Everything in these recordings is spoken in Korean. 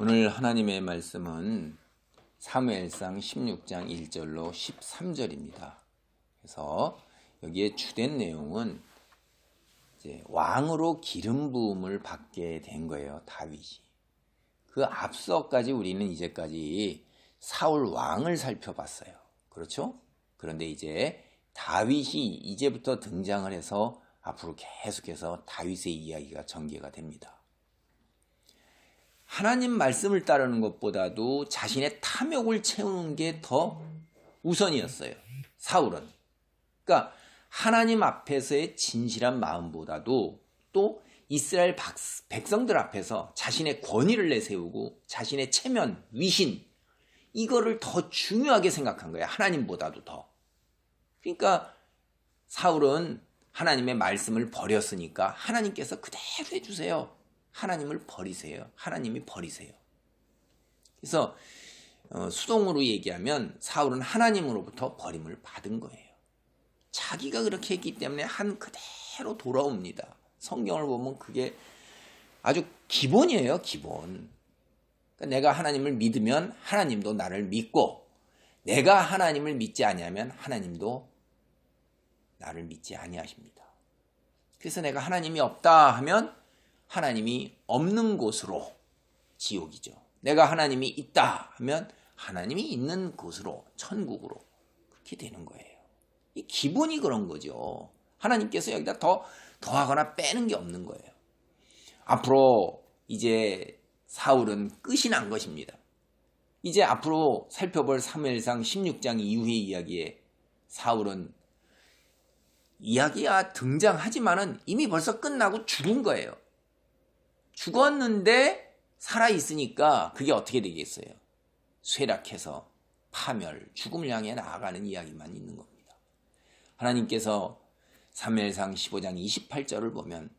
오늘 하나님의 말씀은 사무엘상 16장 1절로 13절입니다. 그래서 여기에 주된 내용은 이제 왕으로 기름 부음을 받게 된 거예요. 다윗이. 그 앞서까지 우리는 이제까지 사울 왕을 살펴봤어요. 그렇죠? 그런데 이제 다윗이 이제부터 등장을 해서 앞으로 계속해서 다윗의 이야기가 전개가 됩니다. 하나님 말씀을 따르는 것보다도 자신의 탐욕을 채우는 게 더 우선이었어요. 사울은. 그러니까 하나님 앞에서의 진실한 마음보다도 또 이스라엘 백성들 앞에서 자신의 권위를 내세우고 자신의 체면, 위신 이거를 더 중요하게 생각한 거예요. 하나님보다도 더. 그러니까 사울은 하나님의 말씀을 버렸으니까 하나님께서 그대로 해주세요. 하나님을 버리세요. 하나님이 버리세요. 그래서 수동으로 얘기하면 사울은 하나님으로부터 버림을 받은 거예요. 자기가 그렇게 했기 때문에 한 그대로 돌아옵니다. 성경을 보면 그게 아주 기본이에요. 기본. 그러니까 내가 하나님을 믿으면 하나님도 나를 믿고 내가 하나님을 믿지 아니하면 하나님도 나를 믿지 아니하십니다. 그래서 내가 하나님이 없다 하면 하나님이 없는 곳으로 지옥이죠. 내가 하나님이 있다 하면 하나님이 있는 곳으로 천국으로 그렇게 되는 거예요. 이 기본이 그런 거죠. 하나님께서 여기다 더하거나 빼는 게 없는 거예요. 앞으로 이제 사울은 끝이 난 것입니다. 이제 앞으로 살펴볼 사무엘상 16장 이후의 이야기에 사울은 이야기가 등장하지만은 이미 벌써 끝나고 죽은 거예요. 죽었는데 살아있으니까 그게 어떻게 되겠어요? 쇠락해서 파멸, 죽음을 향해 나아가는 이야기만 있는 겁니다. 하나님께서 사무엘상 15장 28절을 보면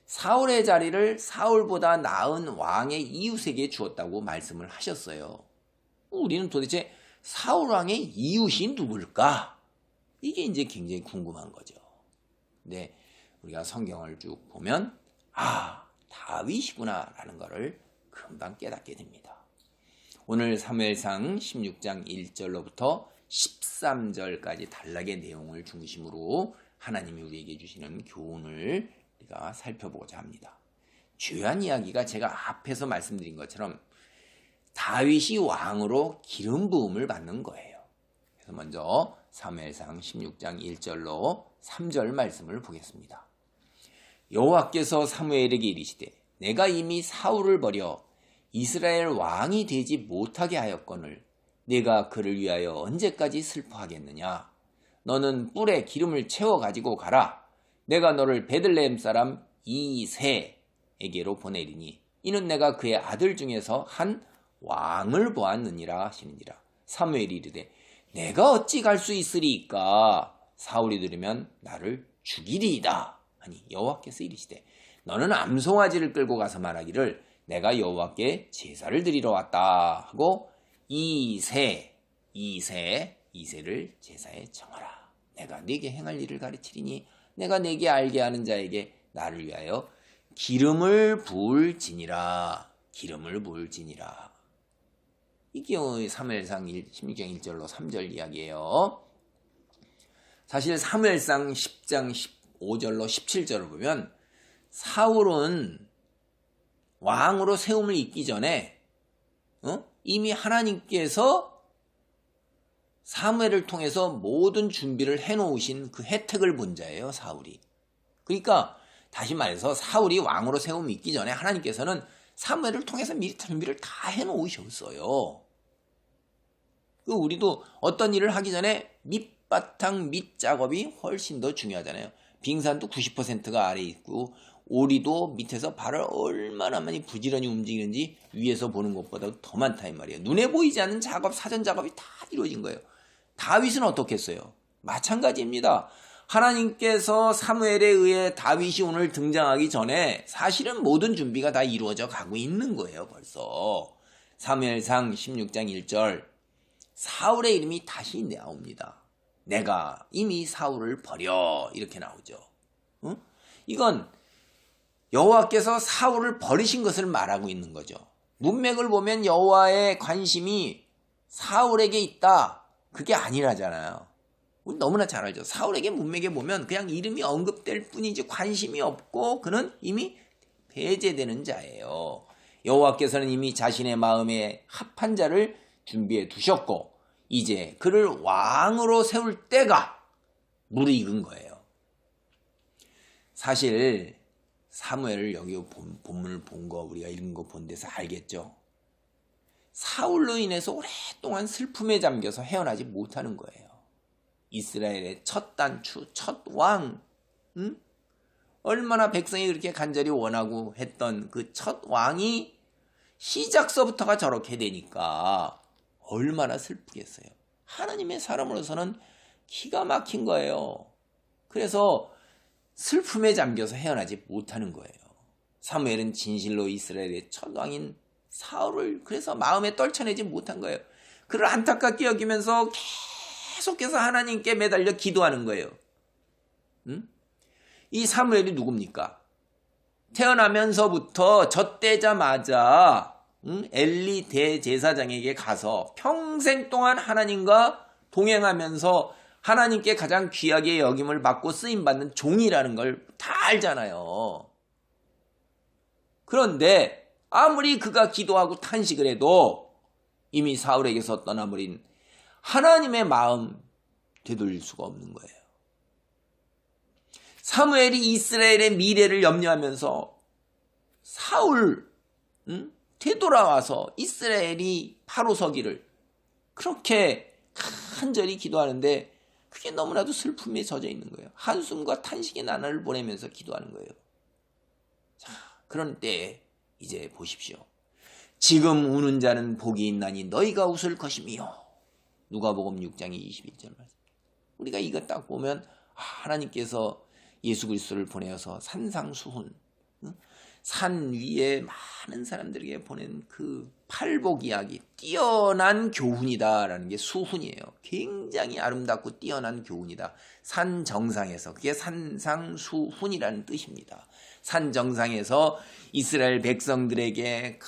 사울의 자리를 사울보다 나은 왕의 이웃에게 주었다고 말씀을 하셨어요. 우리는 도대체 사울 왕의 이웃이 누굴까? 이게 이제 굉장히 궁금한 거죠. 근데 우리가 성경을 쭉 보면 다윗이구나 라는 것을 금방 깨닫게 됩니다. 오늘 사무엘상 16장 1절로부터 13절까지 단락의 내용을 중심으로 하나님이 우리에게 주시는 교훈을 우리가 살펴보고자 합니다. 주요한 이야기가 제가 앞에서 말씀드린 것처럼 다윗이 왕으로 기름 부음을 받는 거예요. 그래서 먼저 사무엘상 16장 1절로 3절 말씀을 보겠습니다. 여호와께서 사무엘에게 이르시되 내가 이미 사울을 버려 이스라엘 왕이 되지 못하게 하였거늘 내가 그를 위하여 언제까지 슬퍼하겠느냐. 너는 뿔에 기름을 채워 가지고 가라. 내가 너를 베들레헴 사람 이새에게로 보내리니 이는 내가 그의 아들 중에서 한 왕을 보았느니라 하시느니라. 사무엘이 이르되 내가 어찌 갈 수 있으리이까. 사울이 들으면 나를 죽이리이다. 아니 여호와께서 이르시되 너는 암송아지를 끌고 가서 말하기를 내가 여호와께 제사를 드리러 왔다 하고 이새를 제사에 정하라. 내가 네게 행할 일을 가르치리니 내가 네게 알게 하는 자에게 나를 위하여 기름을 부을지니라. 기름을 부을지니라. 이게 사무엘상 16장 1절로 3절 이야기예요. 사실 사무엘상 10장 5절로 17절을 보면 사울은 왕으로 세움을 잇기 전에 이미 하나님께서 사무엘을 통해서 모든 준비를 해놓으신 그 혜택을 본 자예요. 사울이. 그러니까 다시 말해서 사울이 왕으로 세움을 잇기 전에 하나님께서는 사무엘을 통해서 미리 준비를 다 해놓으셨어요. 우리도 어떤 일을 하기 전에 밑바탕 밑작업이 훨씬 더 중요하잖아요. 빙산도 90%가 아래에 있고 오리도 밑에서 발을 얼마나 많이 부지런히 움직이는지 위에서 보는 것보다 더 많다 이 말이에요. 눈에 보이지 않는 작업, 사전 작업이 다 이루어진 거예요. 다윗은 어떻게 했어요? 마찬가지입니다. 하나님께서 사무엘에 의해 다윗이 오늘 등장하기 전에 사실은 모든 준비가 다 이루어져 가고 있는 거예요. 벌써 사무엘상 16장 1절 사울의 이름이 다시 나옵니다. 내가 이미 사울을 버려 이렇게 나오죠. 이건 여호와께서 사울을 버리신 것을 말하고 있는 거죠. 문맥을 보면 여호와의 관심이 사울에게 있다. 그게 아니라잖아요. 우리 너무나 잘 알죠. 사울에게 문맥에 보면 그냥 이름이 언급될 뿐이지 관심이 없고 그는 이미 배제되는 자예요. 여호와께서는 이미 자신의 마음에 합한 자를 준비해 두셨고 이제 그를 왕으로 세울 때가 무르익은 거예요. 사실 사무엘을 여기 본문을 본 거 우리가 읽은 거 본 데서 알겠죠. 사울로 인해서 오랫동안 슬픔에 잠겨서 헤어나지 못하는 거예요. 이스라엘의 첫 단추, 첫 왕, 얼마나 백성이 그렇게 간절히 원하고 했던 그 첫 왕이 시작서부터가 저렇게 되니까 얼마나 슬프겠어요. 하나님의 사람으로서는 기가 막힌 거예요. 그래서 슬픔에 잠겨서 헤어나지 못하는 거예요. 사무엘은 진실로 이스라엘의 첫 왕인 사울을 그래서 마음에 떨쳐내지 못한 거예요. 그를 안타깝게 여기면서 계속해서 하나님께 매달려 기도하는 거예요. 이 사무엘이 누굽니까? 태어나면서부터 젖대자마자 엘리 대제사장에게 가서 평생 동안 하나님과 동행하면서 하나님께 가장 귀하게 여김을 받고 쓰임받는 종이라는 걸 다 알잖아요. 그런데 아무리 그가 기도하고 탄식을 해도 이미 사울에게서 떠나버린 하나님의 마음 되돌릴 수가 없는 거예요. 사무엘이 이스라엘의 미래를 염려하면서 사울 되돌아와서 이스라엘이 바로 서기를 그렇게 간절히 기도하는데 그게 너무나도 슬픔에 젖어 있는 거예요. 한숨과 탄식의 나날을 보내면서 기도하는 거예요. 자, 그런 때에 이제 보십시오. 지금 우는 자는 복이 있나니 너희가 웃을 것이며 누가복음 6장 21절 말씀. 우리가 이거 딱 보면 하나님께서 예수 그리스도를 보내어서 산상수훈, 산 위에 많은 사람들에게 보낸 그 팔복 이야기, 뛰어난 교훈이다라는 게 수훈이에요. 굉장히 아름답고 뛰어난 교훈이다. 산 정상에서, 그게 산상수훈이라는 뜻입니다. 산 정상에서 이스라엘 백성들에게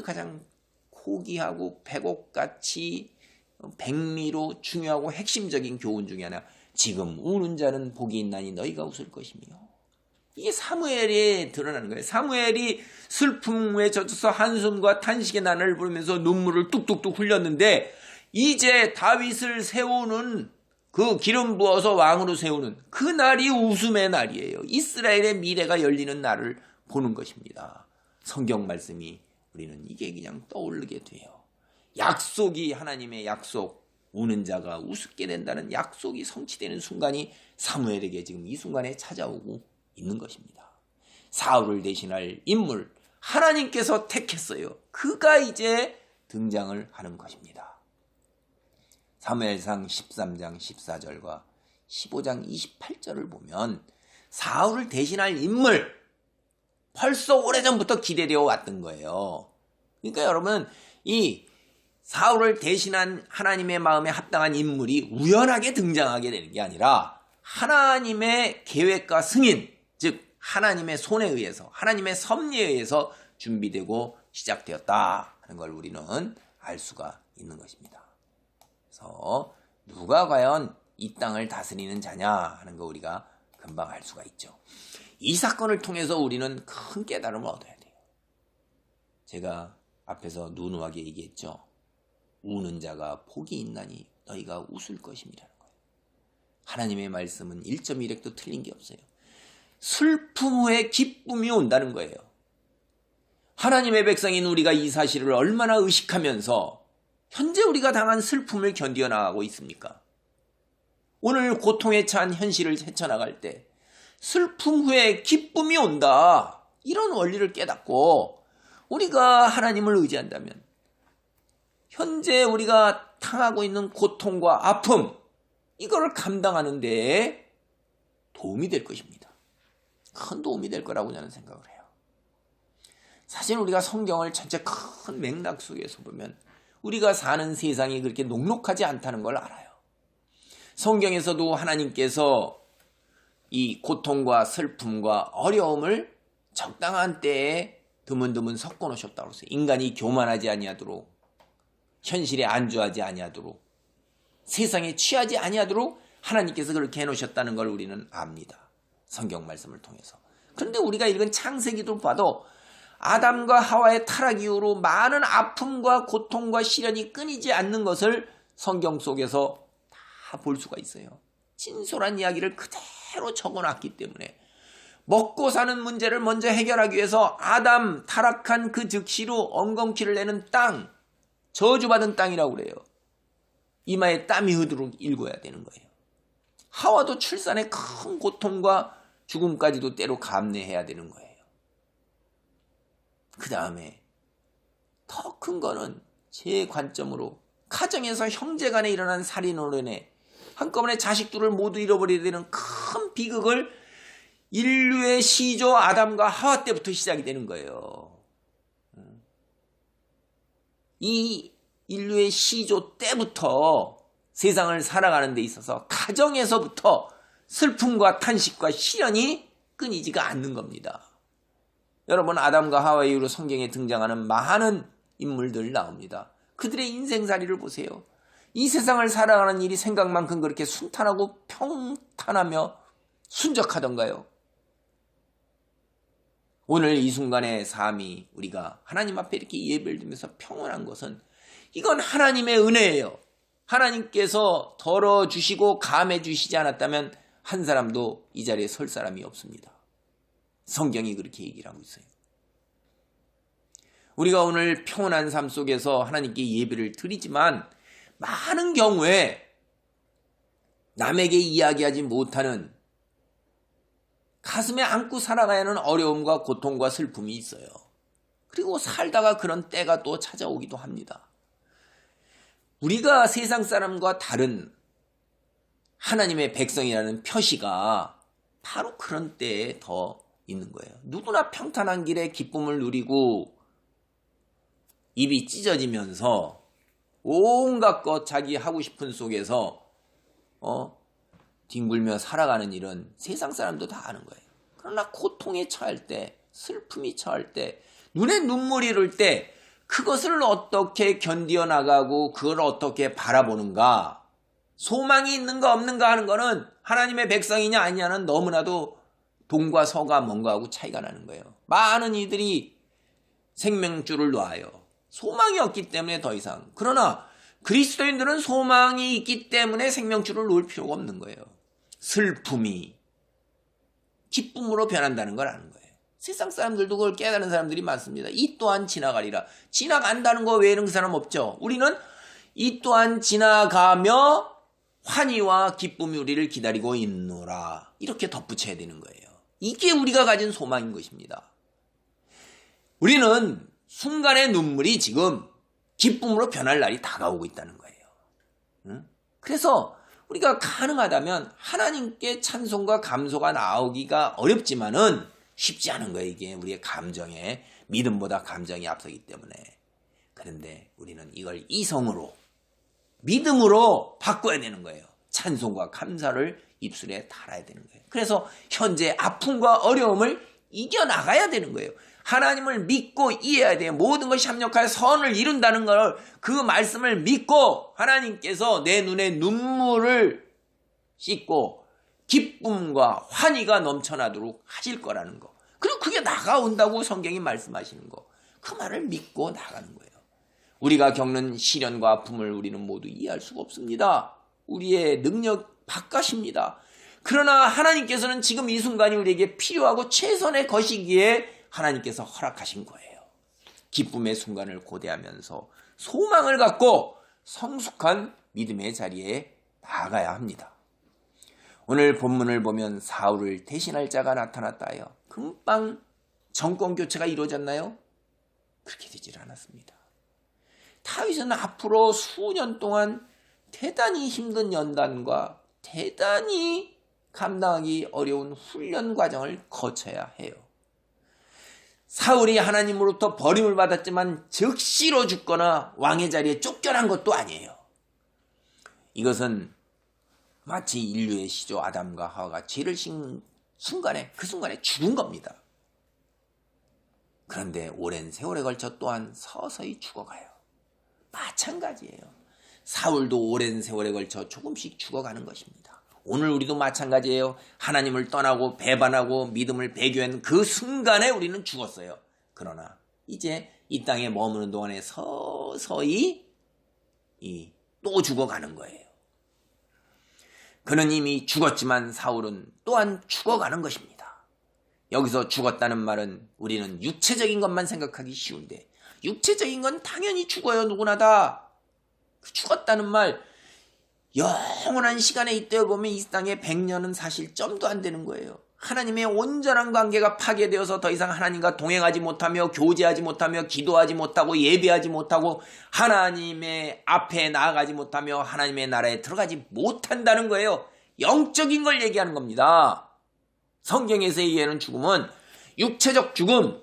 가장 고귀하고 백옥같이 백미로 중요하고 핵심적인 교훈 중에 하나, 지금 우는 자는 복이 있나니 너희가 웃을 것이며. 이게 사무엘에 드러나는 거예요. 사무엘이 슬픔에 젖어서 한숨과 탄식의 나날을 부르면서 눈물을 뚝뚝뚝 흘렸는데 이제 다윗을 세우는 그 기름 부어서 왕으로 세우는 그 날이 웃음의 날이에요. 이스라엘의 미래가 열리는 날을 보는 것입니다. 성경 말씀이 우리는 이게 그냥 떠오르게 돼요. 약속이 하나님의 약속, 우는 자가 우습게 된다는 약속이 성취되는 순간이 사무엘에게 지금 이 순간에 찾아오고 있는 것입니다. 사울을 대신할 인물, 하나님께서 택했어요. 그가 이제 등장을 하는 것입니다. 사무엘상 13장 14절과 15장 28절을 보면 사울을 대신할 인물, 벌써 오래전부터 기대되어 왔던 거예요. 그러니까 여러분, 이 사울을 대신한 하나님의 마음에 합당한 인물이 우연하게 등장하게 되는 게 아니라 하나님의 계획과 승인, 즉 하나님의 손에 의해서, 하나님의 섭리에 의해서 준비되고 시작되었다 하는 걸 우리는 알 수가 있는 것입니다. 그래서 누가 과연 이 땅을 다스리는 자냐 하는 거 우리가 금방 알 수가 있죠. 이 사건을 통해서 우리는 큰 깨달음을 얻어야 돼요. 제가 앞에서 누누하게 얘기했죠. 우는 자가 복이 있나니 너희가 웃을 것임이라는 거예요. 하나님의 말씀은 1.1획도 틀린 게 없어요. 슬픔 후에 기쁨이 온다는 거예요. 하나님의 백성인 우리가 이 사실을 얼마나 의식하면서 현재 우리가 당한 슬픔을 견디어 나가고 있습니까? 오늘 고통에 찬 현실을 헤쳐나갈 때 슬픔 후에 기쁨이 온다. 이런 원리를 깨닫고 우리가 하나님을 의지한다면 현재 우리가 당하고 있는 고통과 아픔, 이거를 감당하는 데 도움이 될 것입니다. 큰 도움이 될 거라고 저는 생각을 해요. 사실 우리가 성경을 전체 큰 맥락 속에서 보면 우리가 사는 세상이 그렇게 녹록하지 않다는 걸 알아요. 성경에서도 하나님께서 이 고통과 슬픔과 어려움을 적당한 때에 드문드문 섞어 놓으셨다고 했어요. 인간이 교만하지 아니하도록, 현실에 안주하지 아니하도록, 세상에 취하지 아니하도록 하나님께서 그렇게 해놓으셨다는 걸 우리는 압니다. 성경 말씀을 통해서. 그런데 우리가 읽은 창세기도 봐도 아담과 하와의 타락 이후로 많은 아픔과 고통과 시련이 끊이지 않는 것을 성경 속에서 다 볼 수가 있어요. 진솔한 이야기를 그대로 적어놨기 때문에 먹고 사는 문제를 먼저 해결하기 위해서 아담 타락한 그 즉시로 엉겅퀴를 내는 땅, 저주받은 땅이라고 그래요. 이마에 땀이 흐르도록 읽어야 되는 거예요. 하와도 출산의 큰 고통과 죽음까지도 때로 감내해야 되는 거예요. 그 다음에 더 큰 거는 제 관점으로 가정에서 형제간에 일어난 살인으로 인해 한꺼번에 자식들을 모두 잃어버리게 되는 큰 비극을 인류의 시조 아담과 하와 때부터 시작이 되는 거예요. 이 인류의 시조 때부터 세상을 살아가는 데 있어서 가정에서부터 슬픔과 탄식과 시련이 끊이지가 않는 겁니다. 여러분, 아담과 하와 이후로 성경에 등장하는 많은 인물들 나옵니다. 그들의 인생살이를 보세요. 이 세상을 살아가는 일이 생각만큼 그렇게 순탄하고 평탄하며 순적하던가요? 오늘 이 순간의 삶이 우리가 하나님 앞에 이렇게 예배를 드리면서 평온한 것은 이건 하나님의 은혜예요. 하나님께서 덜어주시고 감해주시지 않았다면 한 사람도 이 자리에 설 사람이 없습니다. 성경이 그렇게 얘기를 하고 있어요. 우리가 오늘 평온한 삶 속에서 하나님께 예배를 드리지만 많은 경우에 남에게 이야기하지 못하는 가슴에 안고 살아가야 하는 어려움과 고통과 슬픔이 있어요. 그리고 살다가 그런 때가 또 찾아오기도 합니다. 우리가 세상 사람과 다른 하나님의 백성이라는 표시가 바로 그런 때에 더 있는 거예요. 누구나 평탄한 길에 기쁨을 누리고 입이 찢어지면서 온갖 것 자기 하고 싶은 속에서 뒹굴며 살아가는 일은 세상 사람도 다 아는 거예요. 그러나 고통에 처할 때, 슬픔이 처할 때, 눈에 눈물이 흐를 때 그것을 어떻게 견디어 나가고 그걸 어떻게 바라보는가, 소망이 있는가 없는가 하는 거는 하나님의 백성이냐 아니냐는 너무나도 동과 서가 뭔가 하고 차이가 나는 거예요. 많은 이들이 생명줄을 놔요. 소망이 없기 때문에 더 이상. 그러나 그리스도인들은 소망이 있기 때문에 생명줄을 놓을 필요가 없는 거예요. 슬픔이 기쁨으로 변한다는 걸 아는 거예요. 세상 사람들도 그걸 깨달은 사람들이 많습니다. 이 또한 지나가리라. 지나간다는 거 외에는 그 사람 없죠. 우리는 이 또한 지나가며 환희와 기쁨이 우리를 기다리고 있노라. 이렇게 덧붙여야 되는 거예요. 이게 우리가 가진 소망인 것입니다. 우리는 순간의 눈물이 지금 기쁨으로 변할 날이 다가오고 있다는 거예요. 그래서 우리가 가능하다면 하나님께 찬송과 감소가 나오기가 어렵지만은 쉽지 않은 거예요. 이게 우리의 감정에, 믿음보다 감정이 앞서기 때문에. 그런데 우리는 이걸 이성으로, 믿음으로 바꿔야 되는 거예요. 찬송과 감사를 입술에 달아야 되는 거예요. 그래서 현재 아픔과 어려움을 이겨나가야 되는 거예요. 하나님을 믿고 이해해야 돼요. 모든 것이 합력하여 선을 이룬다는 걸, 그 말씀을 믿고 하나님께서 내 눈에 눈물을 씻고 기쁨과 환희가 넘쳐나도록 하실 거라는 거. 그리고 그게 나가온다고 성경이 말씀하시는 거. 그 말을 믿고 나가는 거예요. 우리가 겪는 시련과 아픔을 우리는 모두 이해할 수가 없습니다. 우리의 능력 바깥입니다. 그러나 하나님께서는 지금 이 순간이 우리에게 필요하고 최선의 것이기에 하나님께서 허락하신 거예요. 기쁨의 순간을 고대하면서 소망을 갖고 성숙한 믿음의 자리에 나아가야 합니다. 오늘 본문을 보면 사울을 대신할 자가 나타났다요. 금방 정권 교체가 이루어졌나요? 그렇게 되질 않았습니다. 다윗은 앞으로 수년 동안 대단히 힘든 연단과 대단히 감당하기 어려운 훈련 과정을 거쳐야 해요. 사울이 하나님으로부터 버림을 받았지만 즉시로 죽거나 왕의 자리에 쫓겨난 것도 아니에요. 이것은 마치 인류의 시조 아담과 하와가 죄를 진 순간에, 그 순간에 죽은 겁니다. 그런데 오랜 세월에 걸쳐 또한 서서히 죽어가요. 마찬가지예요. 사울도 오랜 세월에 걸쳐 조금씩 죽어가는 것입니다. 오늘 우리도 마찬가지예요. 하나님을 떠나고 배반하고 믿음을 배교한 그 순간에 우리는 죽었어요. 그러나 이제 이 땅에 머무는 동안에 서서히 또 죽어가는 거예요. 그는 이미 죽었지만 사울은 또한 죽어가는 것입니다. 여기서 죽었다는 말은 우리는 육체적인 것만 생각하기 쉬운데 육체적인 건 당연히 죽어요. 누구나 다. 죽었다는 말, 영원한 시간에 이때어 보면 이 땅에 100년은 사실 점도 안 되는 거예요. 하나님의 온전한 관계가 파괴되어서 더 이상 하나님과 동행하지 못하며 교제하지 못하며 기도하지 못하고 예배하지 못하고 하나님의 앞에 나아가지 못하며 하나님의 나라에 들어가지 못한다는 거예요. 영적인 걸 얘기하는 겁니다. 성경에서 얘기하는 죽음은 육체적 죽음,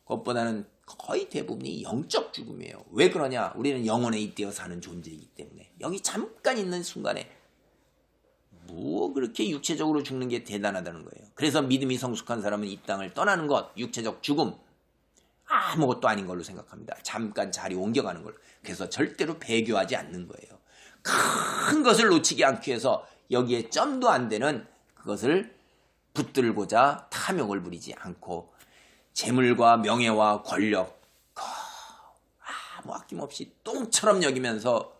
그것보다는 거의 대부분이 영적 죽음이에요. 왜 그러냐? 우리는 영혼에 잇대어 사는 존재이기 때문에 여기 잠깐 있는 순간에 뭐 그렇게 육체적으로 죽는 게 대단하다는 거예요. 그래서 믿음이 성숙한 사람은 이 땅을 떠나는 것, 육체적 죽음, 아무것도 아닌 걸로 생각합니다. 잠깐 자리 옮겨가는 걸로. 그래서 절대로 배교하지 않는 거예요. 큰 것을 놓치지 않기 위해서 여기에 점도 안 되는 그것을 붙들고자 탐욕을 부리지 않고 재물과 명예와 권력 아무 아낌없이 똥처럼 여기면서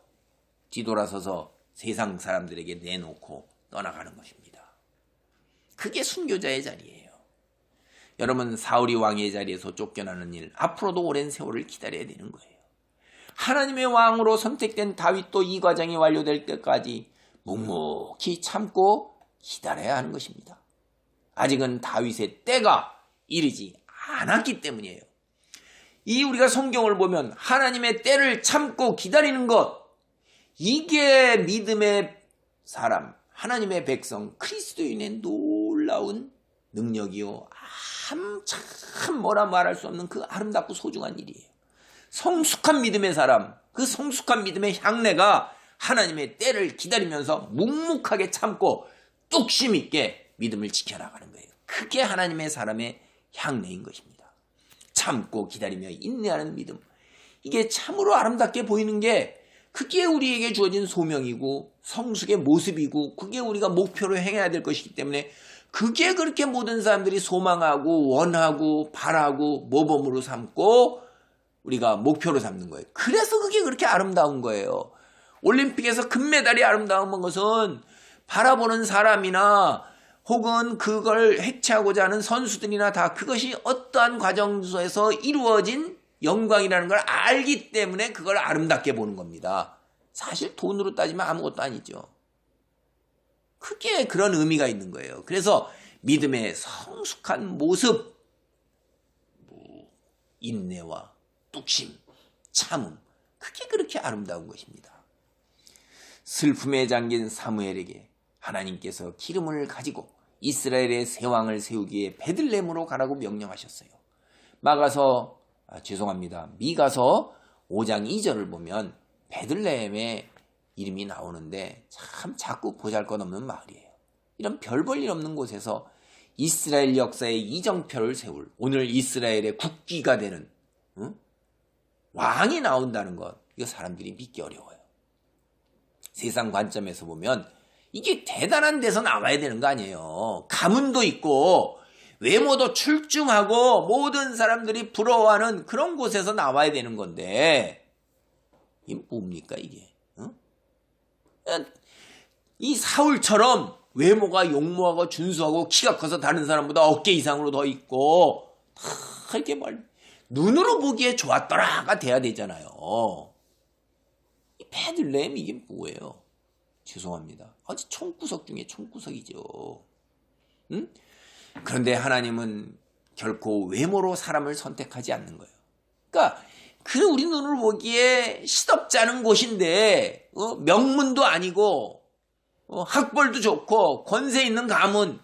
뒤돌아서서 세상 사람들에게 내놓고 떠나가는 것입니다. 그게 순교자의 자리예요. 여러분, 사울이 왕의 자리에서 쫓겨나는 일, 앞으로도 오랜 세월을 기다려야 되는 거예요. 하나님의 왕으로 선택된 다윗도 이 과정이 완료될 때까지 묵묵히 참고 기다려야 하는 것입니다. 아직은 다윗의 때가 이르지 않았기 때문이에요. 이 우리가 성경을 보면 하나님의 때를 참고 기다리는 것, 이게 믿음의 사람, 하나님의 백성, 그리스도인의 놀라운 능력이요. 참 뭐라 말할 수 없는 그 아름답고 소중한 일이에요. 성숙한 믿음의 사람, 그 성숙한 믿음의 향내가 하나님의 때를 기다리면서 묵묵하게 참고 뚝심 있게 믿음을 지켜나가는 거예요. 그게 하나님의 사람의 향내인 것입니다. 참고 기다리며 인내하는 믿음. 이게 참으로 아름답게 보이는 게 그게 우리에게 주어진 소명이고 성숙의 모습이고 그게 우리가 목표로 행해야 될 것이기 때문에 그게 그렇게 모든 사람들이 소망하고 원하고 바라고 모범으로 삼고 우리가 목표로 삼는 거예요. 그래서 그게 그렇게 아름다운 거예요. 올림픽에서 금메달이 아름다운 것은 바라보는 사람이나 혹은 그걸 해체하고자 하는 선수들이나 다 그것이 어떠한 과정에서 이루어진 영광이라는 걸 알기 때문에 그걸 아름답게 보는 겁니다. 사실 돈으로 따지면 아무것도 아니죠. 크게 그런 의미가 있는 거예요. 그래서 믿음의 성숙한 모습, 인내와 뚝심, 참음, 그게 그렇게 아름다운 것입니다. 슬픔에 잠긴 사무엘에게 하나님께서 기름을 가지고 이스라엘의 새 왕을 세우기에 베들레헴으로 가라고 명령하셨어요. 미가서 5장 2절을 보면 베들레헴의 이름이 나오는데 참 자꾸 보잘것없는 마을이에요. 이런 별 볼 일 없는 곳에서 이스라엘 역사의 이정표를 세울 오늘 이스라엘의 국기가 되는 왕이 나온다는 것, 이거 사람들이 믿기 어려워요. 세상 관점에서 보면 이게 대단한 데서 나와야 되는 거 아니에요. 가문도 있고 외모도 출중하고 모든 사람들이 부러워하는 그런 곳에서 나와야 되는 건데 이게 뭡니까 이게? 이 사울처럼 외모가 용모하고 준수하고 키가 커서 다른 사람보다 어깨 이상으로 더 있고 다 이렇게 눈으로 보기에 좋았더라가 돼야 되잖아요. 이 베들레헴 이게 뭐예요? 죄송합니다. 아주 총구석 중에 총구석이죠. 그런데 하나님은 결코 외모로 사람을 선택하지 않는 거예요. 그러니까 우리 눈으로 보기에 시덥지 않은 곳인데 명문도 아니고 학벌도 좋고 권세 있는 가문,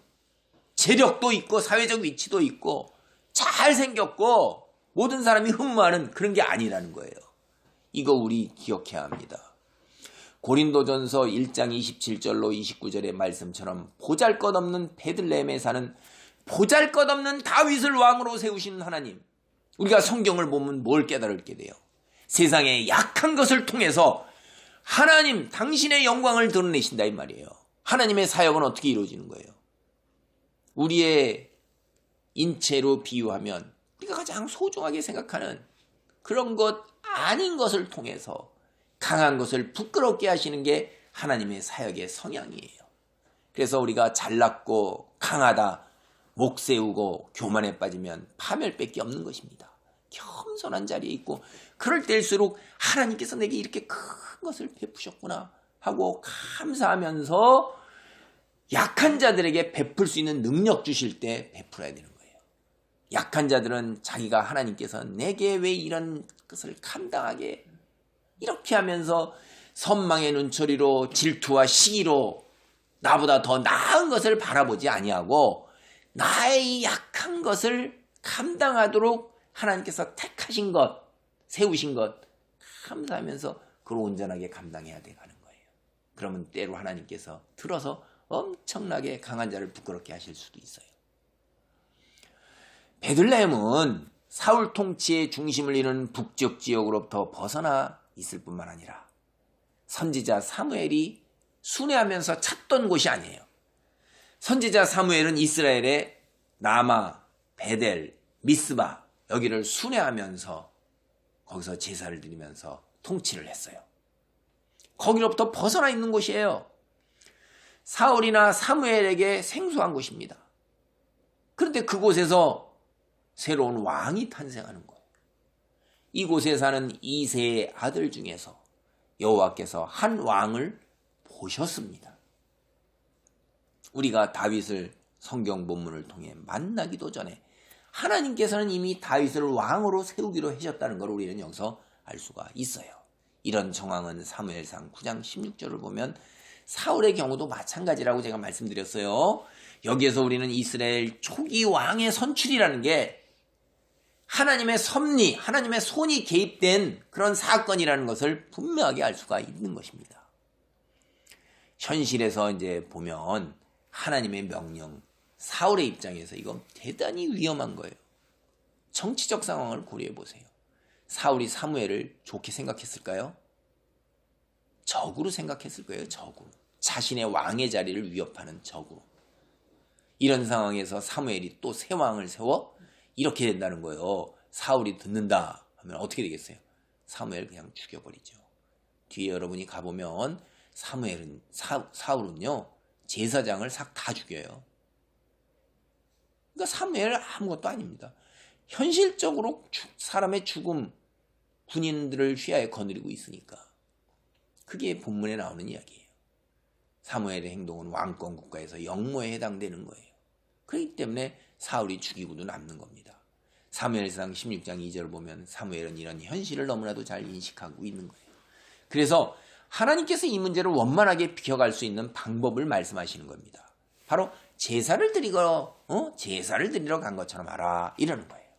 재력도 있고 사회적 위치도 있고 잘생겼고 모든 사람이 흠모하는 그런 게 아니라는 거예요. 이거 우리 기억해야 합니다. 고린도전서 1장 27절로 29절의 말씀처럼 보잘것없는 베들레헴에 사는 보잘것없는 다윗을 왕으로 세우신 하나님, 우리가 성경을 보면 뭘 깨달게 돼요? 세상의 약한 것을 통해서 하나님 당신의 영광을 드러내신다 이 말이에요. 하나님의 사역은 어떻게 이루어지는 거예요? 우리의 인체로 비유하면 우리가 가장 소중하게 생각하는 그런 것 아닌 것을 통해서 강한 것을 부끄럽게 하시는 게 하나님의 사역의 성향이에요. 그래서 우리가 잘났고 강하다, 목 세우고 교만에 빠지면 파멸밖에 없는 것입니다. 겸손한 자리에 있고 그럴 때일수록 하나님께서 내게 이렇게 큰 것을 베푸셨구나 하고 감사하면서 약한 자들에게 베풀 수 있는 능력 주실 때 베풀어야 되는 거예요. 약한 자들은 자기가 하나님께서 내게 왜 이런 것을 감당하게 이렇게 하면서 선망의 눈초리로 질투와 시기로 나보다 더 나은 것을 바라보지 아니하고 나의 약한 것을 감당하도록 하나님께서 택하신 것, 세우신 것 감사하면서 그걸 온전하게 감당해야 돼가는 거예요. 그러면 때로 하나님께서 들어서 엄청나게 강한 자를 부끄럽게 하실 수도 있어요. 베들레헴은 사울 통치의 중심을 이루는 북쪽 지역으로부터 벗어나 있을 뿐만 아니라 선지자 사무엘이 순회하면서 찾던 곳이 아니에요. 선지자 사무엘은 이스라엘의 라마, 베델, 미스바 여기를 순회하면서 거기서 제사를 드리면서 통치를 했어요. 거기로부터 벗어나 있는 곳이에요. 사울이나 사무엘에게 생소한 곳입니다. 그런데 그곳에서 새로운 왕이 탄생하는 거예요. 이곳에 사는 이새의 아들 중에서 여호와께서 한 왕을 보셨습니다. 우리가 다윗을 성경 본문을 통해 만나기도 전에 하나님께서는 이미 다윗을 왕으로 세우기로 하셨다는 걸 우리는 여기서 알 수가 있어요. 이런 정황은 사무엘상 9장 16절을 보면 사울의 경우도 마찬가지라고 제가 말씀드렸어요. 여기에서 우리는 이스라엘 초기 왕의 선출이라는 게 하나님의 섭리, 하나님의 손이 개입된 그런 사건이라는 것을 분명하게 알 수가 있는 것입니다. 현실에서 이제 보면 하나님의 명령, 사울의 입장에서 이건 대단히 위험한 거예요. 정치적 상황을 고려해 보세요. 사울이 사무엘을 좋게 생각했을까요? 적으로 생각했을 거예요. 적으로. 자신의 왕의 자리를 위협하는 적으로. 이런 상황에서 사무엘이 또 새 왕을 세워 이렇게 된다는 거예요. 사울이 듣는다 하면 어떻게 되겠어요? 사무엘 그냥 죽여버리죠. 뒤에 여러분이 가보면 사울은요 제사장을 싹 다 죽여요. 그러니까 사무엘 아무것도 아닙니다. 현실적으로 사람의 죽음, 군인들을 휘하에 거느리고 있으니까. 그게 본문에 나오는 이야기예요. 사무엘의 행동은 왕권 국가에서 역모에 해당되는 거예요. 그렇기 때문에 사울이 죽이고도 남는 겁니다. 사무엘상 16장 2절을 보면 사무엘은 이런 현실을 너무나도 잘 인식하고 있는 거예요. 그래서 하나님께서 이 문제를 원만하게 비켜갈 수 있는 방법을 말씀하시는 겁니다. 바로 제사를 드리러 간 것처럼 하라 이러는 거예요.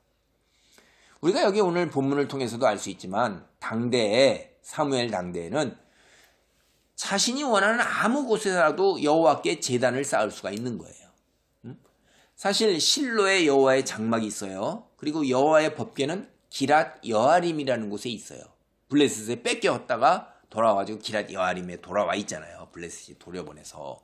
우리가 여기 오늘 본문을 통해서도 알 수 있지만 사무엘 당대에는 자신이 원하는 아무 곳에서라도 여호와께 제단을 쌓을 수가 있는 거예요. 사실 실로에 여호와의 장막이 있어요. 그리고 여호와의 법궤는 기랏 여아림이라는 곳에 있어요. 블레셋에 뺏겨왔다가 돌아와가지고 기랏 여아림에 돌아와 있잖아요. 블레셋이 돌려보내서.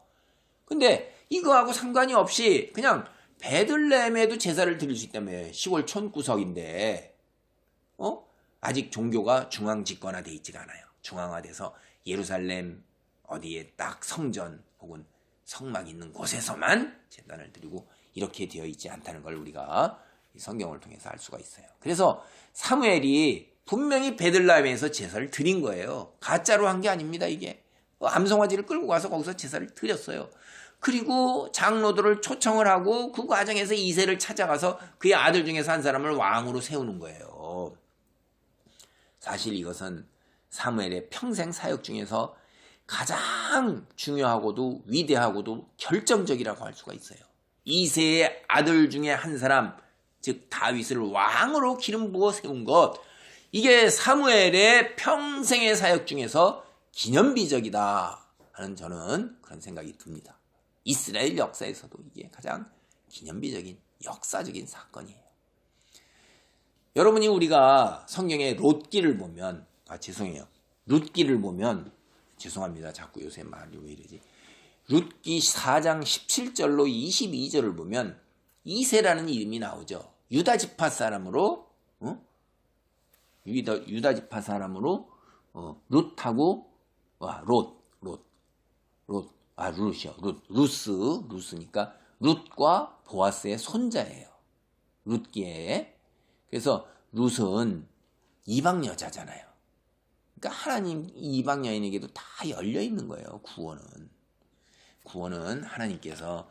근데 이거하고 상관이 없이 그냥 베들레헴에도 제사를 드릴 수 있다며. 시골 촌구석인데 아직 종교가 중앙 집권화되어 있지가 않아요. 중앙화돼서 예루살렘 어디에 딱 성전 혹은 성막이 있는 곳에서만 제단을 드리고 이렇게 되어 있지 않다는 걸 우리가 성경을 통해서 알 수가 있어요. 그래서 사무엘이 분명히 베들레헴에서 제사를 드린 거예요. 가짜로 한 게 아닙니다. 이게 암송아지를 끌고 가서 거기서 제사를 드렸어요. 그리고 장로들을 초청을 하고 그 과정에서 이새를 찾아가서 그의 아들 중에서 한 사람을 왕으로 세우는 거예요. 사실 이것은 사무엘의 평생 사역 중에서 가장 중요하고도 위대하고도 결정적이라고 할 수가 있어요. 이새의 아들 중에 한 사람, 즉 다윗을 왕으로 기름 부어 세운 것, 이게 사무엘의 평생의 사역 중에서 기념비적이다 하는 저는 그런 생각이 듭니다. 이스라엘 역사에서도 이게 가장 기념비적인 역사적인 사건이에요. 여러분이 우리가 성경의 롯기를 보면, 죄송해요. 룻기를 보면, 죄송합니다. 자꾸 요새 말이 왜 이러지. 룻기 4장 17절로 22절을 보면 이세라는 이름이 나오죠. 유다 지파 사람으로, 유다 지파 사람으로, 룻하고, 루스니까 룻과 보아스의 손자예요. 룻기에. 그래서 룻은 이방 여자잖아요. 그러니까 하나님 이방 여인에게도 다 열려 있는 거예요. 구원은 하나님께서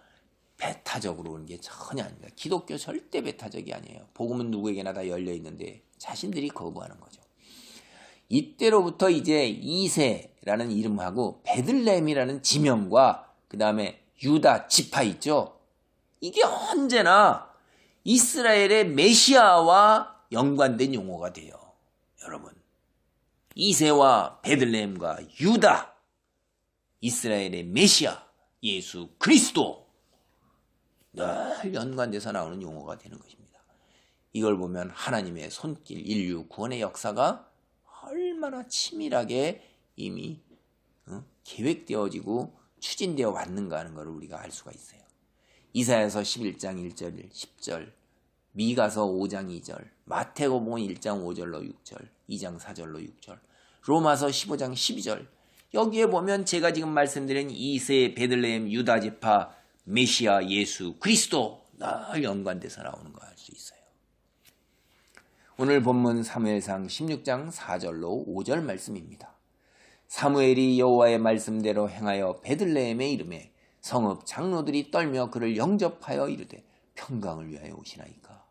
배타적으로 오는 게 전혀 아닙니다. 기독교 절대 배타적이 아니에요. 복음은 누구에게나 다 열려 있는데 자신들이 거부하는 거죠. 이때로부터 이제 이세라는 이름하고 베들레헴이라는 지명과 그 다음에 유다 지파 있죠. 이게 언제나 이스라엘의 메시아와 연관된 용어가 돼요. 여러분, 이세와 베들레헴과 유다, 이스라엘의 메시아 예수 그리스도 늘 연관돼서 나오는 용어가 되는 것입니다. 이걸 보면 하나님의 손길, 인류 구원의 역사가 얼마나 치밀하게 이미 계획되어지고 추진되어 왔는가 하는 것을 우리가 알 수가 있어요. 이사야서 11장 1절 10절, 미가서 5장 2절, 마태복음 1장 5절로 6절, 2장 4절로 6절, 로마서 15장 12절. 여기에 보면 제가 지금 말씀드린 이세, 베들레헴, 유다 지파, 메시아, 예수, 그리스도 늘 연관돼서 나오는 거 알 수 있어요. 오늘 본문 사무엘상 16장 4절로 5절 말씀입니다. 사무엘이 여호와의 말씀대로 행하여 베들레헴에 이르매 성읍 장로들이 떨며 그를 영접하여 이르되 평강을 위하여 오시나이까.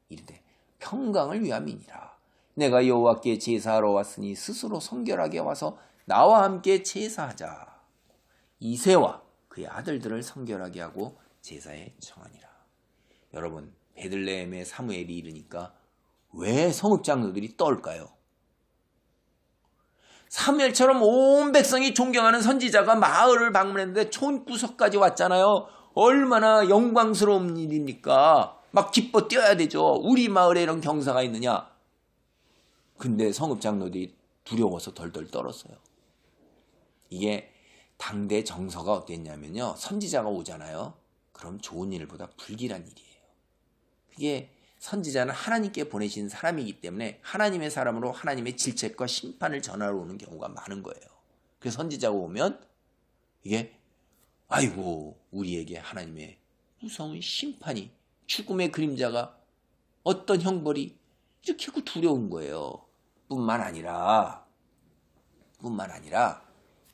이르되 평강을 위함이니라. 내가 여호와께 제사하러 왔으니 스스로 성결하게 와서 나와 함께 제사하자. 이세와 그의 아들들을 성결하게 하고 제사에 청하니라. 여러분, 베들레헴에 사무엘이 이르니까 왜 성읍 장로들이 떨까요? 사무엘처럼 온 백성이 존경하는 선지자가 마을을 방문했는데 촌구석까지 왔잖아요. 얼마나 영광스러운 일입니까? 막 기뻐 뛰어야 되죠. 우리 마을에 이런 경사가 있느냐? 근데 성읍 장로들이 두려워서 덜덜 떨었어요. 이게 당대 정서가 어땠냐면요. 선지자가 오잖아요. 그럼 좋은 일보다 불길한 일이에요. 그게 선지자는 하나님께 보내신 사람이기 때문에 하나님의 사람으로 하나님의 질책과 심판을 전하러 오는 경우가 많은 거예요. 그래서 선지자가 오면 이게 아이고 우리에게 하나님의 무서운 심판이 죽음의 그림자가 어떤 형벌이 이렇게 두려운 거예요. 뿐만 아니라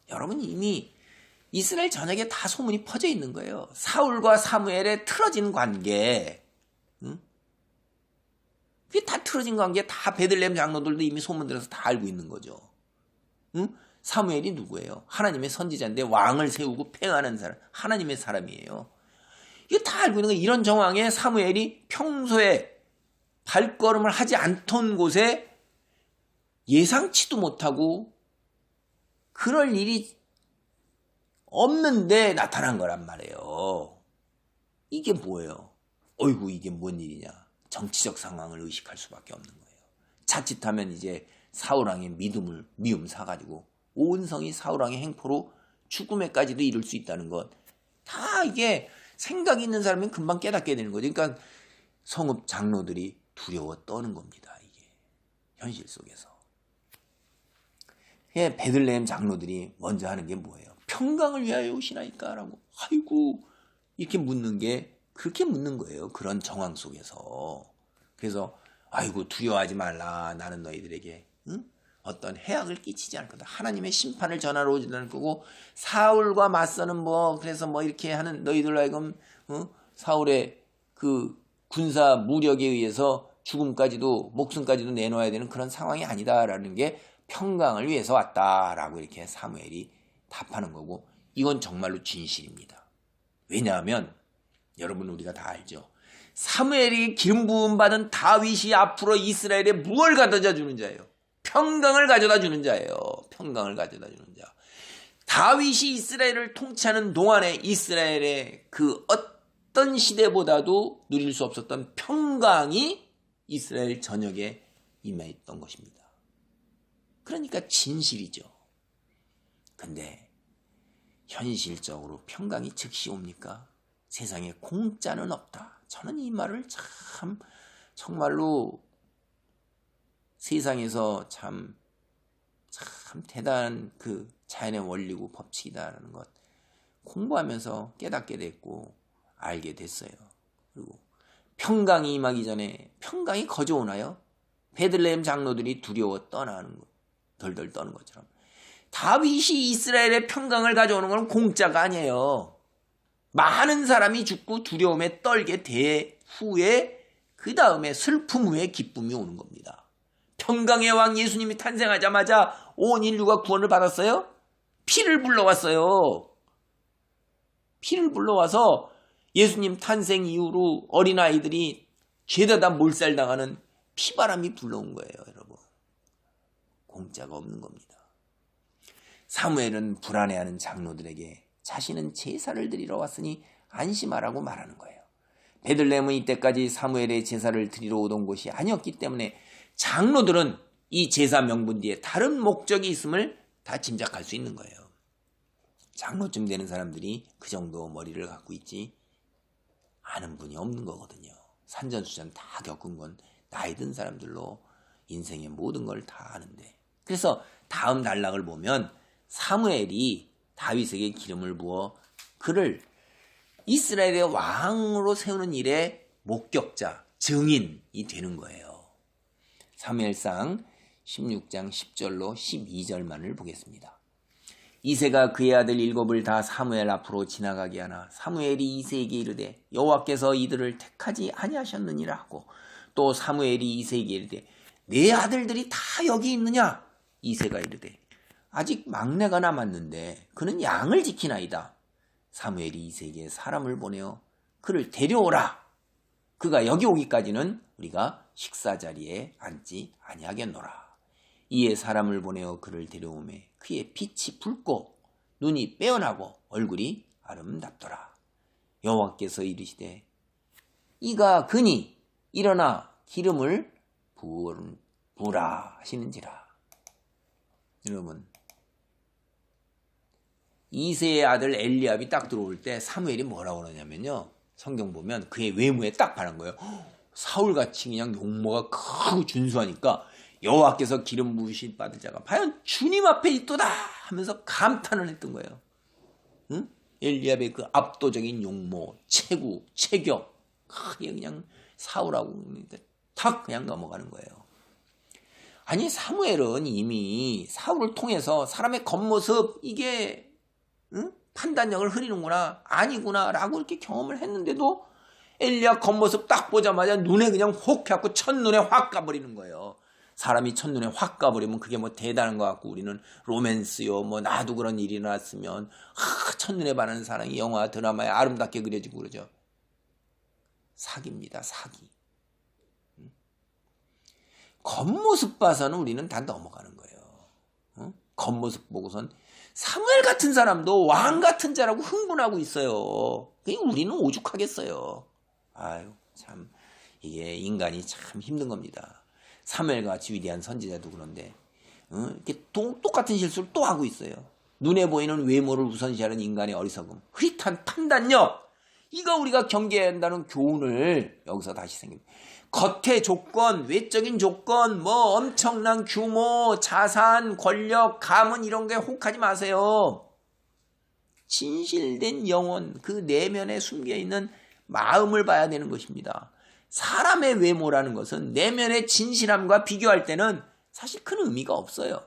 여러분 이미 이스라엘 전역에 다 소문이 퍼져 있는 거예요. 사울과 사무엘의 틀어진 관계, 그게 다 틀어진 관계, 다 베들레헴 장로들도 이미 소문 들어서 다 알고 있는 거죠. 사무엘이 누구예요? 하나님의 선지자인데 왕을 세우고 팽하는 사람, 하나님의 사람이에요. 이거 다 알고 있는 거예요. 이런 정황에 사무엘이 평소에 발걸음을 하지 않던 곳에 예상치도 못하고 그럴 일이 없는데 나타난 거란 말이에요. 이게 뭐예요? 어이구 이게 뭔 일이냐. 정치적 상황을 의식할 수밖에 없는 거예요. 자칫하면 이제 사울왕의 미움 사가지고 온 성이 사울왕의 행포로 죽음에까지도 이를 수 있다는 것. 다 이게 생각이 있는 사람은 금방 깨닫게 되는 거죠. 그러니까 성읍 장로들이 두려워 떠는 겁니다. 이게 현실 속에서. 베들레헴 장로들이 먼저 하는 게 뭐예요? 평강을 위하여 오시나이까? 라고. 아이고 이렇게 묻는 게 그렇게 묻는 거예요. 그런 정황 속에서. 그래서 아이고 두려워하지 말라. 나는 너희들에게 어떤 해악을 끼치지 않을 거다. 하나님의 심판을 전하러 오지 않을 거고 사울과 맞서는 그래서 이렇게 하는 너희들로 하여금 사울의 그 군사 무력에 의해서 죽음까지도 목숨까지도 내놓아야 되는 그런 상황이 아니다라는 게 평강을 위해서 왔다라고 이렇게 사무엘이 답하는 거고 이건 정말로 진실입니다. 왜냐하면 여러분 우리가 다 알죠. 사무엘이 기름 부음 받은 다윗이 앞으로 이스라엘에 무엇을 가져다 주는 자예요? 평강을 가져다 주는 자예요. 평강을 가져다 주는 자. 다윗이 이스라엘을 통치하는 동안에 이스라엘의 그 어떤 시대보다도 누릴 수 없었던 평강이 이스라엘 전역에 임했던 것입니다. 그러니까 진실이죠. 근데 현실적으로 평강이 즉시 옵니까? 세상에 공짜는 없다. 저는 이 말을 참 정말로 세상에서 참 대단한 그 자연의 원리고 법칙이다라는 것 공부하면서 깨닫게 됐고 알게 됐어요. 그리고 평강이 임하기 전에 평강이 거저오나요? 베들레헴 장로들이 두려워 떠나는 것, 덜덜 떠는 것처럼 다윗이 이스라엘의 평강을 가져오는 건 공짜가 아니에요. 많은 사람이 죽고 두려움에 떨게 된 후에 그 다음에 슬픔 후에 기쁨이 오는 겁니다. 평강의 왕 예수님이 탄생하자마자 온 인류가 구원을 받았어요? 피를 불러왔어요. 피를 불러와서 예수님 탄생 이후로 어린아이들이 죄다 몰살당하는 피바람이 불러온 거예요, 여러분. 공짜가 없는 겁니다. 사무엘은 불안해하는 장로들에게 자신은 제사를 드리러 왔으니 안심하라고 말하는 거예요. 베들레헴은 이때까지 사무엘의 제사를 드리러 오던 곳이 아니었기 때문에 장로들은 이 제사 명분 뒤에 다른 목적이 있음을 다 짐작할 수 있는 거예요. 장로쯤 되는 사람들이 그 정도 머리를 갖고 있지 아는 분이 없는 거거든요. 산전수전 다 겪은 건 나이 든 사람들로 인생의 모든 걸 다 아는데. 그래서 다음 단락을 보면 사무엘이 다윗에게 기름을 부어 그를 이스라엘의 왕으로 세우는 일의 목격자, 증인이 되는 거예요. 사무엘상 16장 10절로 12절만을 보겠습니다. 이새가 그의 아들 7을 다 사무엘 앞으로 지나가게 하나 사무엘이 이새에게 이르되 여호와께서 이들을 택하지 아니하셨느니라 하고 또 사무엘이 이새에게 이르되 내 아들들이 다 여기 있느냐? 이새가 이르되 아직 막내가 남았는데 그는 양을 지키나이다. 사무엘이 이새에게 사람을 보내어 그를 데려오라. 그가 여기 오기까지는 우리가 식사 자리에 앉지 아니하겠노라. 이에 사람을 보내어 그를 데려오매 그의 빛이 붉고 눈이 빼어나고 얼굴이 아름답더라. 여호와께서 이르시되 이가 그니 일어나 기름을 부으라 하시는지라. 여러분, 이새의 아들 엘리압이 딱 들어올 때 사무엘이 뭐라고 그러냐면요, 성경 보면 그의 외모에 딱 반한 거예요. 사울같이 그냥 용모가 크고 준수하니까 여호와께서 기름 부으신 받을 자가 과연 주님 앞에 있도다 하면서 감탄을 했던 거예요. 응? 엘리압의 그 압도적인 용모, 체구, 체격, 크게 그냥 사울하고 탁 그냥 넘어가는 거예요. 아니, 사무엘은 이미 사울을 통해서 사람의 겉모습 이게 판단력을 흐리는구나, 아니구나 라고 이렇게 경험을 했는데도 엘리야 겉모습 딱 보자마자 눈에 그냥 혹 해갖고 첫눈에 확 가버리는 거예요. 사람이 첫눈에 확 가버리면 그게 뭐 대단한 것 같고 우리는 로맨스요, 뭐 나도 그런 일이 났으면 첫눈에 반하는 사랑이 영화 드라마에 아름답게 그려지고 그러죠. 사기입니다, 사기. 겉모습 봐서는 우리는 다 넘어가는 거예요. 겉모습 보고선 사무엘 같은 사람도 왕 같은 자라고 흥분하고 있어요. 우리는 오죽하겠어요. 아유, 참 이게 인간이 참 힘든 겁니다. 사무엘과 같이 위대한 선지자도 그런데 이렇게 똑같은 실수를 또 하고 있어요. 눈에 보이는 외모를 우선시하는 인간의 어리석음, 흐릿한 판단력, 이거 우리가 경계해야 한다는 교훈을 여기서 다시 생깁니다. 겉의 조건, 외적인 조건, 뭐 엄청난 규모, 자산, 권력, 가문 이런 게 혹하지 마세요. 진실된 영혼, 그 내면에 숨겨있는 마음을 봐야 되는 것입니다. 사람의 외모라는 것은 내면의 진실함과 비교할 때는 사실 큰 의미가 없어요.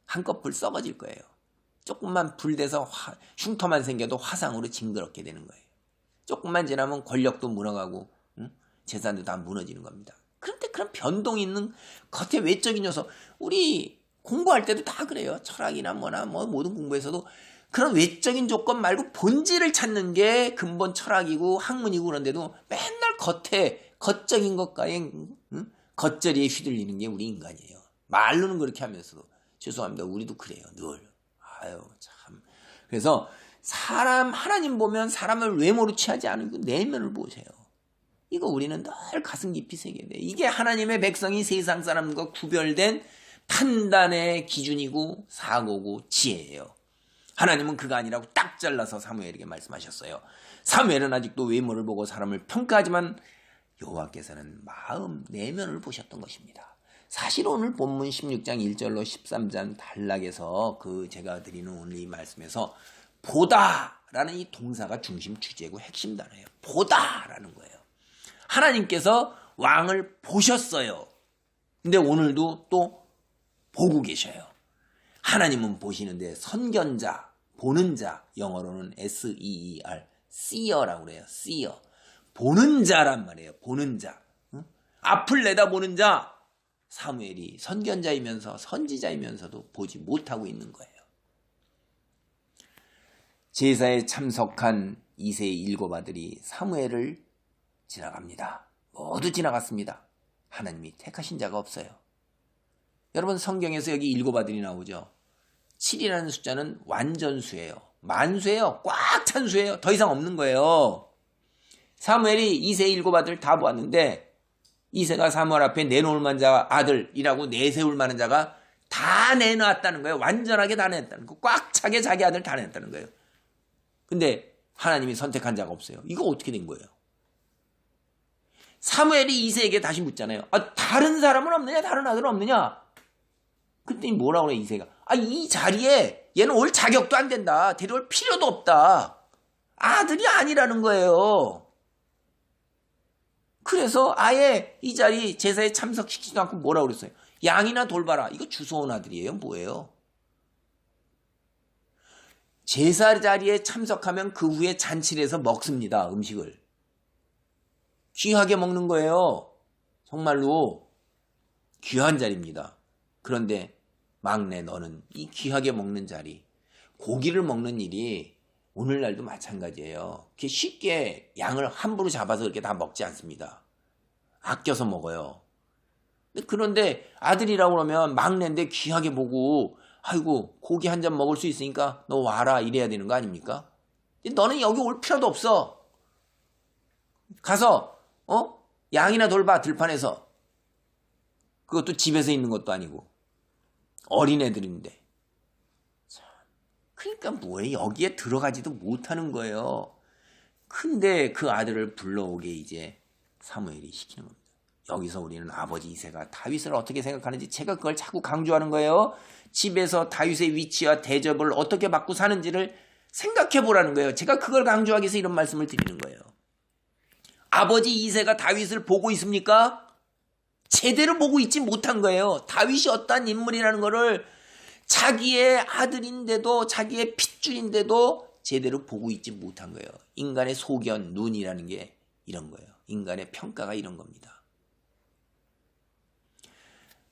한꺼풀 썩어질 거예요. 조금만 불돼서 흉터만 생겨도 화상으로 징그럽게 되는 거예요. 조금만 지나면 권력도 무너가고 재산도 다 무너지는 겁니다. 그런데 그런 변동이 있는 겉의 외적인 요소, 우리 공부할 때도 다 그래요. 철학이나 뭐나 뭐 모든 공부에서도 그런 외적인 조건 말고 본질을 찾는 게 근본 철학이고 학문이고, 그런데도 맨날 겉적인 것과의 겉절이에 휘둘리는 게 우리 인간이에요. 말로는 그렇게 하면서도 죄송합니다. 우리도 그래요. 늘. 아유, 참. 그래서 하나님 보면 사람을 외모로 취하지 않고 내면을 보세요. 이거 우리는 늘 가슴 깊이 새겨야 돼. 이게 하나님의 백성이 세상 사람과 구별된 판단의 기준이고 사고고 지혜예요. 하나님은 그가 아니라고 딱 잘라서 사무엘에게 말씀하셨어요. 사무엘은 아직도 외모를 보고 사람을 평가하지만 여호와께서는 마음 내면을 보셨던 것입니다. 사실 오늘 본문 16장 1절로 13장 단락에서 제가 드리는 오늘 이 말씀에서 보다라는 이 동사가 중심 주제고 핵심 단어예요. 보다라는 거예요. 하나님께서 왕을 보셨어요. 근데 오늘도 또 보고 계셔요. 하나님은 보시는데 선견자, 보는 자, 영어로는 S-E-E-R, seer라고 그래요. seer. 보는 자란 말이에요. 보는 자. 응? 앞을 내다보는 자. 사무엘이 선견자이면서 선지자이면서도 보지 못하고 있는 거예요. 제사에 참석한 2세의 7 아들이 사무엘을 지나갑니다. 모두 지나갔습니다. 하나님이 택하신 자가 없어요. 여러분 성경에서 여기 7 아들이 나오죠. 7이라는 숫자는 완전수예요. 만수예요. 꽉 찬 수예요. 더 이상 없는 거예요. 사무엘이 2세 7 아들 다 보았는데 2세가 사무엘 앞에 내놓을 만한 아들이라고 내세울 만한 자가 다 내놨다는 거예요. 완전하게 다 내놨다는 거예요. 꽉 차게 자기 아들 다 내놨다는 거예요. 근데 하나님이 선택한 자가 없어요. 이거 어떻게 된 거예요? 사무엘이 2세에게 다시 묻잖아요. 다른 사람은 없느냐? 다른 아들은 없느냐? 그랬더니 뭐라고 그래 2세가? 이 자리에 얘는 올 자격도 안 된다. 데려올 필요도 없다. 아들이 아니라는 거예요. 그래서 아예 이 자리 제사에 참석시키지도 않고 뭐라고 그랬어요? 양이나 돌봐라. 이거 주워온 아들이에요? 뭐예요? 제사 자리에 참석하면 그 후에 잔치를 해서 먹습니다. 음식을. 귀하게 먹는 거예요. 정말로 귀한 자리입니다. 그런데 막내 너는 이 귀하게 먹는 자리, 고기를 먹는 일이 오늘날도 마찬가지예요. 그렇게 쉽게 양을 함부로 잡아서 그렇게 다 먹지 않습니다. 아껴서 먹어요. 그런데 아들이라고 그러면 막내인데 귀하게 보고 아이고 고기 한 잔 먹을 수 있으니까 너 와라 이래야 되는 거 아닙니까? 너는 여기 올 필요도 없어. 가서 양이나 돌봐 들판에서. 그것도 집에서 있는 것도 아니고 어린애들인데. 그러니까 뭐예요? 여기에 들어가지도 못하는 거예요. 근데 그 아들을 불러오게 이제 사무엘이 시키는 겁니다. 여기서 우리는 아버지 이새가 다윗을 어떻게 생각하는지 제가 그걸 자꾸 강조하는 거예요. 집에서 다윗의 위치와 대접을 어떻게 받고 사는지를 생각해 보라는 거예요. 제가 그걸 강조하기 위해서 이런 말씀을 드리는 거예요. 아버지 이새가 다윗을 보고 있습니까? 제대로 보고 있지 못한 거예요. 다윗이 어떠한 인물이라는 거를 자기의 아들인데도 자기의 핏줄인데도 제대로 보고 있지 못한 거예요. 인간의 소견, 눈이라는 게 이런 거예요. 인간의 평가가 이런 겁니다.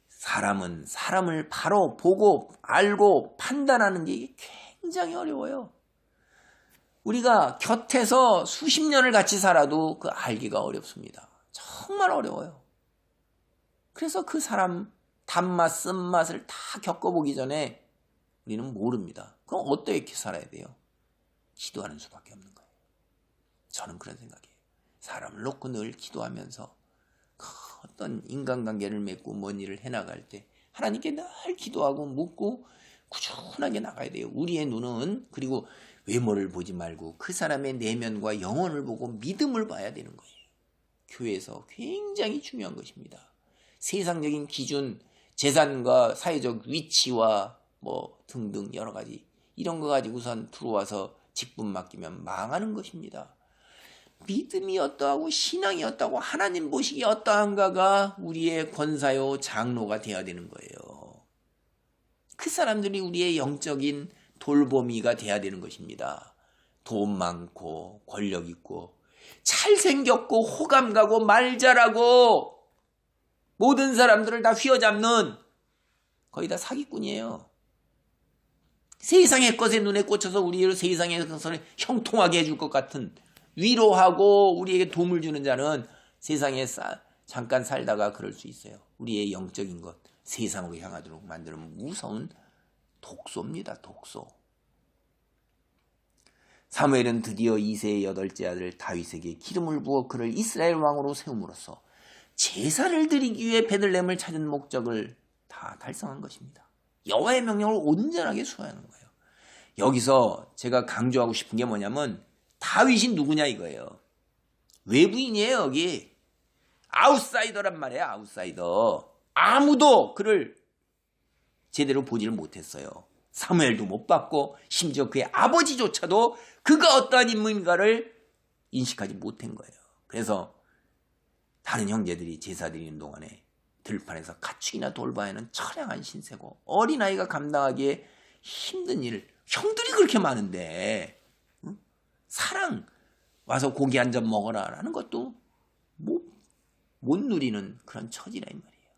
사람은 사람을 바로 보고 알고 판단하는 게 굉장히 어려워요. 우리가 곁에서 수십 년을 같이 살아도 그 알기가 어렵습니다. 정말 어려워요. 그래서 그 사람 단맛, 쓴맛을 다 겪어보기 전에 우리는 모릅니다. 그럼 어떻게 살아야 돼요? 기도하는 수밖에 없는 거예요. 저는 그런 생각이에요. 사람을 놓고 늘 기도하면서 어떤 인간관계를 맺고 뭔 일을 해나갈 때 하나님께 늘 기도하고 묻고 꾸준하게 나가야 돼요. 우리의 눈은 그리고 외모를 보지 말고 그 사람의 내면과 영혼을 보고 믿음을 봐야 되는 거예요. 교회에서 굉장히 중요한 것입니다. 세상적인 기준, 재산과 사회적 위치와 뭐 등등 여러 가지 이런 거 가지고선 들어와서 직분 맡기면 망하는 것입니다. 믿음이 어떠하고 신앙이 어떠하고 하나님 보시기 어떠한가가 우리의 권사요 장로가 되어야 되는 거예요. 그 사람들이 우리의 영적인 돌보미가 되어야 되는 것입니다. 돈 많고 권력 있고 잘생겼고 호감 가고 말 잘하고 모든 사람들을 다 휘어잡는 거의 다 사기꾼이에요. 세상의 것에 눈에 꽂혀서 우리를 세상의 것을 형통하게 해줄 것 같은 위로하고 우리에게 도움을 주는 자는 세상에 잠깐 살다가 그럴 수 있어요. 우리의 영적인 것 세상으로 향하도록 만드는 무서운 독소입니다. 독소. 사무엘은 드디어 이새의 8째 아들 다윗에게 기름을 부어 그를 이스라엘 왕으로 세움으로써 제사를 드리기 위해 베들레헴을 찾은 목적을 다 달성한 것입니다. 여호와의 명령을 온전하게 수행하는 거예요. 여기서 제가 강조하고 싶은 게 뭐냐면 다윗이 누구냐 이거예요. 외부인이에요. 여기 아웃사이더란 말이에요. 아웃사이더. 아무도 그를 제대로 보지를 못했어요. 사무엘도 못 봤고 심지어 그의 아버지조차도 그가 어떠한 인물인가를 인식하지 못한 거예요. 그래서 다른 형제들이 제사 드리는 동안에 들판에서 가축이나 돌봐야 하는 처량한 신세고 어린아이가 감당하기에 힘든 일을 형들이 그렇게 많은데 사랑 와서 고기 한 점 먹어라 라는 것도 못 누리는 그런 처지라 이 말이에요.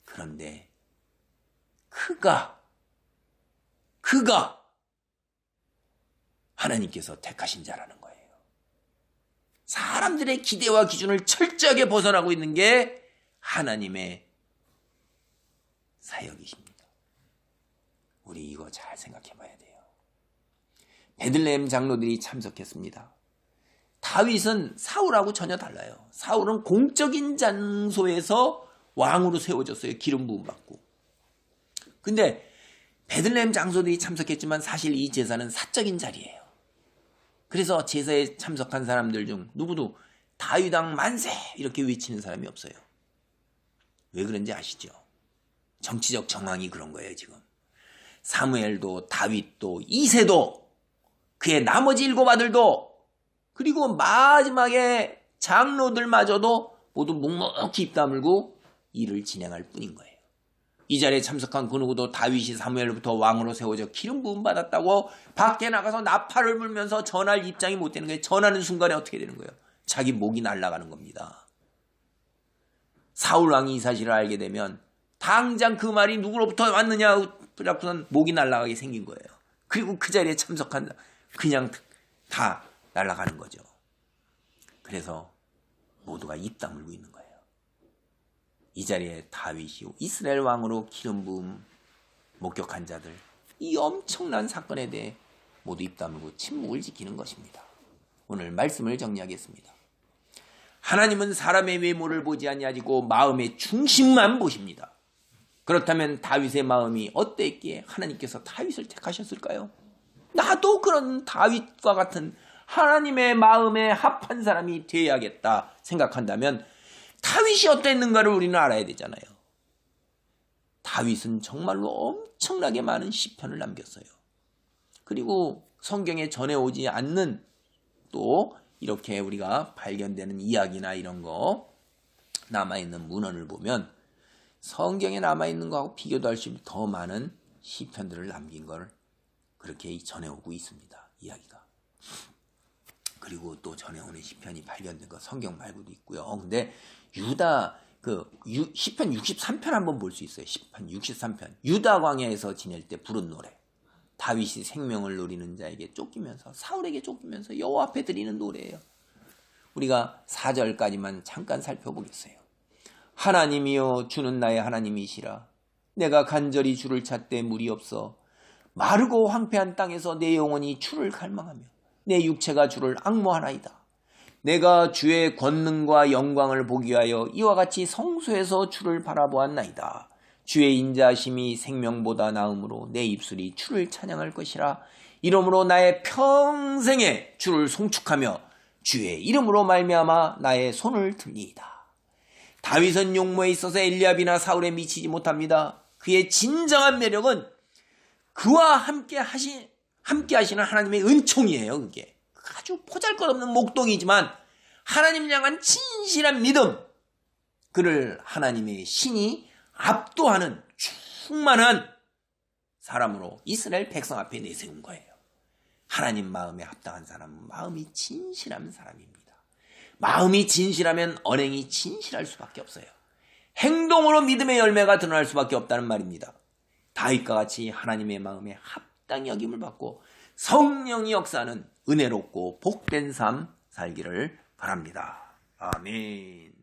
그런데 그가 하나님께서 택하신 자라는 거예요. 사람들의 기대와 기준을 철저하게 벗어나고 있는 게 하나님의 사역이십니다. 우리 이거 잘 생각해 봐야 돼요. 베들레헴 장로들이 참석했습니다. 다윗은 사울하고 전혀 달라요. 사울은 공적인 장소에서 왕으로 세워졌어요. 기름 부음 받고. 근데 베들레헴 장소들이 참석했지만 사실 이 제사는 사적인 자리예요. 그래서 제사에 참석한 사람들 중 누구도 다윗왕 만세 이렇게 외치는 사람이 없어요. 왜 그런지 아시죠? 정치적 정황이 그런 거예요. 지금 사무엘도 다윗도 이새도 그의 나머지 7 아들도 그리고 마지막에 장로들마저도 모두 묵묵히 입 다물고 일을 진행할 뿐인 거예요. 이 자리에 참석한 그 누구도 다윗이 사무엘로부터 왕으로 세워져 기름 부음 받았다고 밖에 나가서 나팔을 불면서 전할 입장이 못 되는 거예요. 전하는 순간에 어떻게 되는 거예요? 자기 목이 날아가는 겁니다. 사울 왕이 이 사실을 알게 되면 당장 그 말이 누구로부터 왔느냐 그래갖고는 목이 날아가게 생긴 거예요. 그리고 그 자리에 참석한 그냥 다 날아가는 거죠. 그래서 모두가 입 다물고 있는 거예요. 이 자리에 다윗이 이스라엘 왕으로 기름 부음 목격한 자들 이 엄청난 사건에 대해 모두 입 다물고 침묵을 지키는 것입니다. 오늘 말씀을 정리하겠습니다. 하나님은 사람의 외모를 보지 아니하시고 마음의 중심만 보십니다. 그렇다면 다윗의 마음이 어땠기에 하나님께서 다윗을 택하셨을까요? 나도 그런 다윗과 같은 하나님의 마음에 합한 사람이 되어야겠다 생각한다면 다윗이 어땠는가를 우리는 알아야 되잖아요. 다윗은 정말로 엄청나게 많은 시편을 남겼어요. 그리고 성경에 전해오지 않는 또 이렇게 우리가 발견되는 이야기나 이런 거 남아있는 문헌을 보면 성경에 남아있는 거하고 비교도 할 수 없는 더 많은 시편들을 남긴 걸 그렇게 전해오고 있습니다. 이야기가. 그리고 또 전해오는 시편이 발견된 거 성경 말고도 있고요. 근데 유다 시편 63편 한번 볼 수 있어요. 시편 63편. 유다 광야에서 지낼 때 부른 노래. 다윗이 생명을 노리는 자에게 쫓기면서 사울에게 쫓기면서 여호와 앞에 드리는 노래예요. 우리가 4절까지만 잠깐 살펴보겠어요. 하나님이여 주는 나의 하나님이시라. 내가 간절히 주를 찾되 물이 없어 마르고 황폐한 땅에서 내 영혼이 주를 갈망하며 내 육체가 주를 앙모하나이다. 내가 주의 권능과 영광을 보기 위하여 이와 같이 성소에서 주를 바라보았나이다. 주의 인자하심이 생명보다 나음으로 내 입술이 주를 찬양할 것이라. 이러므로 나의 평생에 주를 송축하며 주의 이름으로 말미암아 나의 손을 들리이다. 다윗은 용모에 있어서 엘리압이나 사울에 미치지 못합니다. 그의 진정한 매력은 그와 함께 하시는 하나님의 은총이에요. 그게 아주 보잘것없는 목동이지만 하나님을 향한 진실한 믿음, 그를 하나님의 신이 압도하는 충만한 사람으로 이스라엘 백성 앞에 내세운 거예요. 하나님 마음에 합당한 사람은 마음이 진실한 사람입니다. 마음이 진실하면 언행이 진실할 수밖에 없어요. 행동으로 믿음의 열매가 드러날 수밖에 없다는 말입니다. 다윗과 같이 하나님의 마음에 합당히 여김을 받고 성령이 역사하는 은혜롭고 복된 삶 살기를 바랍니다. 아멘.